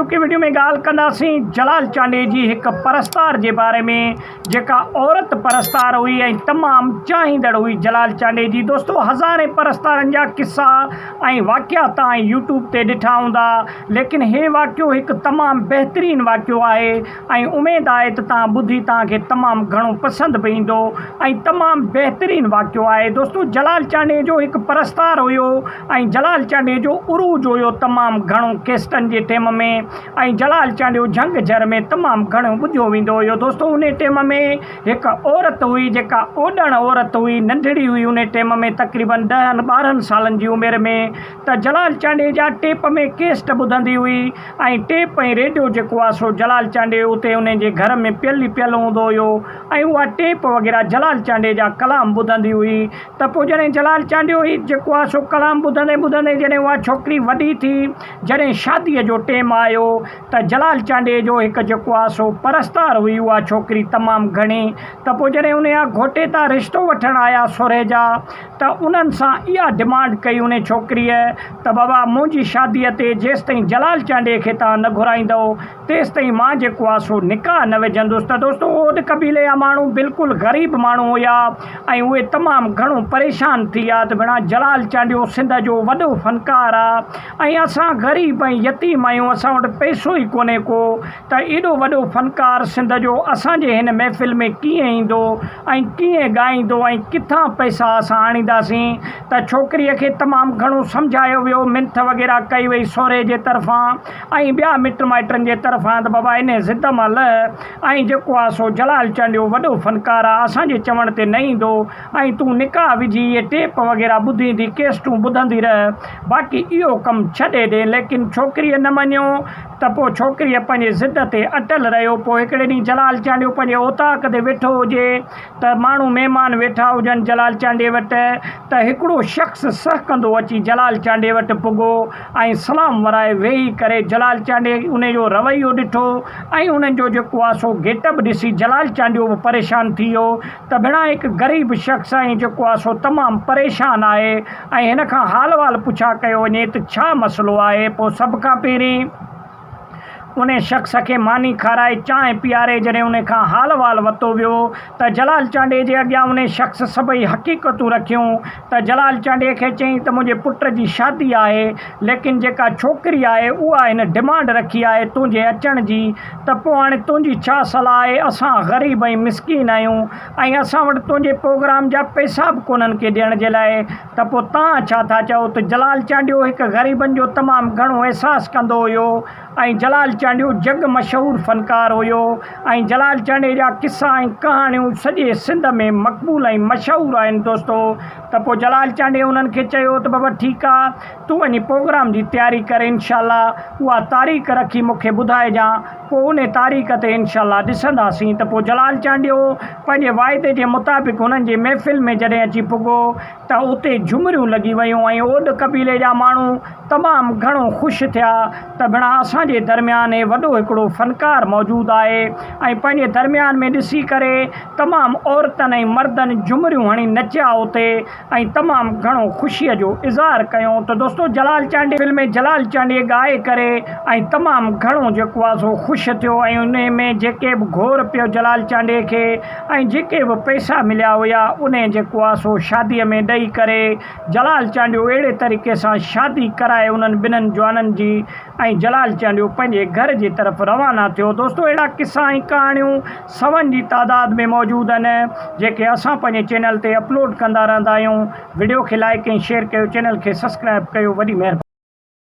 की वीडियो में गाल कंदासीं जलाल चांडे जी एक परस्तार के बारे में जेका औरत परस्तार हुई ऐं तमामु चाहींदड़ हुई जलाल चांडे जी। दोस्तों हज़ारे परस्तारनि जा किस्सा ऐं वाक़िया तव्हां यूट्यूब ते ॾिठा हूंदा, लेकिन हे वाक़ियो हिकु तमामु बहितरीनु वाक़ियो आहे ऐं उमेद आहे त तव्हां ॿुधी तव्हांखे तमामु घणो पसंदि बि ईंदो ऐं तमामु बहितरीनु वाक़ियो आहे। दोस्तों जलाल चांडे जो हिकु परस्तार हुयो ऐं जलाल चांडे जो उरूज हुयो तमामु घणो केस्टनि जे टाइम में ऐं जलाल चांडे जंग जर में तमामु घणो ॿुधियो वेंदो हुयो। दोस्तों उन टाइम में हिकु औरत हुई जेका ओॾण औरत हुई, नंढड़ी हुई उन टाइम में तक़रीबन 10-12 सालनि जी उमिरि में। त जलाल चांडे जा टेप में केस्ट ॿुधंदी हुई ऐं टेप ऐं रेडियो जेको आहे सो जलाल चांडे उते उन जे घर में पियल हूंदो हुयो ऐं उहा टेप वग़ैरह जलाल चांडे जा कलाम ॿुधंदी हुई। त पोइ जॾहिं जलाल चांडे जेको आहे सो कलाम ॿुधंदे ॿुधंदे जॾहिं उहा छोकिरी वॾी थी, जॾहिं शादीअ जो टाइम आयो त जलाल चांडे जो हिकु जेको आहे सो परस्तार हुई उहा छोकिरी तमामु घणी। त पोइ जॾहिं उन जा घोटे तां रिश्तो वठणु आया सोरे जा त उन्हनि सां इहा डिमांड कई उन छोकिरीअ त बाबा मुंहिंजी शादीअ ते जेसि ताईं जलाल चांडे खे तव्हां न घुराईंदव तेसि ताईं मां जेको आहे सो निकाह न विझंदुसि। त दोस्तों ओड क़बीले जा माण्हू बिल्कुलु ग़रीब माण्हू हुया ऐं उहे तमामु घणो परेशान थी विया त भेणा जलाल चांडियो सिंध जो वॾो फ़नकार आहे ऐं असां ग़रीब ऐं यतीम आहियूं, असां वटि पैसो ई कोन्हे को, त एॾो वॾो फ़नकार सिंध जो असांजे हिन महफ़िल में कीअं ईंदो ऐं कीअं ॻाईंदो ऐं किथां पैसा असां आणींदासीं। त छोकिरीअ खे तमामु घणो सम्झायो वियो, मिंथ वग़ैरह कई वई सहुरे जे तरफ़ां ऐं ॿिया मिट माइटनि जे तरफ़ां त बाबा इन ज़िद महिल ऐं जेको आहे सो जलाल चांडियो वॾो फ़नकार आहे, असांजे चवण ते न ईंदो ऐं तूं निकाह विझी इहे टेप वग़ैरह ॿुधींदी केस्टूं ॿुधंदी रह, बाक़ी इहो कमु छॾे ॾे। लेकिन छोकिरीअ न मञियो त पोइ छोकिरीअ पंहिंजे ज़िद ते अटल रहियो। पोइ हिकिड़े ॾींहुं जलाल चांडियो पंहिंजे ओताक ते वेठो हुजे त माण्हू महिमान वेठा हुजनि जलाल चांडे वटि, त हिकिड़ो शख़्स सहकंदो अची जलाल चांडे वटि पुॻो ऐं सलाम वराए वेही करे जलाल चांडे उन जो रवैयो ॾिठो ऐं उन्हनि जो जेको आहे सो गेटअप ॾिसी जलाल चांडियो बि परेशान थी वियो त भेणा हिकु ग़रीब शख़्स ऐं जेको आहे सो तमामु परेशान आहे ऐं हिन खां हाल वाल पुछा कयो वञे त छा मसइलो आहे। पोइ सभ खां पहिरीं उन शख़्स खे मानी खाराए चांहि पीआरे जॾहिं उन खां हाल वाल वरितो वियो त जलाल चांडे जे अॻियां उन शख़्स सभई हक़ीक़तूं रखियूं। त जलाल चांडे खे चयईं त मुंहिंजे पुट जी शादी आहे, लेकिन जेका छोकिरी आहे उहा हिन डिमांड रखी आहे तुंहिंजे अचण जी, त पोइ हाणे तुंहिंजी छा सलाह आहे। असां ग़रीब ऐं मिसकीन आहियूं ऐं असां वटि तुंहिंजे प्रोग्राम जा पैसा बि कोन्हनि के ॾियण जे लाइ, त पोइ तव्हां छा था चओ। त जलाल चांडियो हिकु ग़रीबनि जो तमामु घणो अहसासु कंदो हुयो ऐं जलाल चांडियो जग मशहूरु फ़नकार हुयो ऐं जलाल चांडे जा किस्सा ऐं कहाणियूं सॼे सिंध में मक़बूल ऐं मशहूरु आहिनि। दोस्तों त पोइ जलाल चांडे उन्हनि खे चयो त बाबा ठीकु आहे, तूं वञी प्रोग्राम जी तयारी करे, इनशाला उहा तारीख़ रखी मूंखे ॿुधाइजां, पोइ उन तारीख़ ते इनशाला ॾिसंदासीं। त पोइ जलाल चांडियो पंहिंजे वाइदे जे मुताबिक़ हुननि जे महफ़िल में जॾहिं अची पुॻो त उते झुमरियूं लॻी वियूं ऐं ओड क़बीले जा माण्हू तमामु घणो ख़ुशि थिया त भेणा असांजे दरमियान वॾो हिकिड़ो फ़नकार मौजूदु आहे ऐं पंहिंजे दरमियान में ॾिसी करे तमामु औरतनि ऐं मर्दनि झुमरियूं हणी नचिया उते ऐं तमामु घणो ख़ुशीअ जो इज़हार कयूं। त दोस्तों जलाल चांडे फिल्म में जलाल चांडे ॻाए करे ऐं तमामु घणो जेको आहे सो ख़ुशि थियो ऐं उन में जेके बि घोर पियो जलाल चांडे खे ऐं जेके बि पैसा मिलिया हुया उन जेको आहे सो शादीअ में ॾेई करे जलाल चांडियो अहिड़े तरीक़े सां शादी कराए उन्हनि ॿिन्हिनि जवाननि जी ऐं जलाल चांडियो पंहिंजे घर जी तरफ़ रवाना थियो। दोस्तों अहिड़ा किस्सा ऐं कहाणियूं सवनि जी तादाद में मौजूदु आहिनि जेके असां पंहिंजे चैनल ते अपलोड कंदा रहंदा आहियूं। वीडियो खे लाइक ऐं शेयर कयो, चैनल खे सब्सक्राइब कयो। वॾी महिरबानी।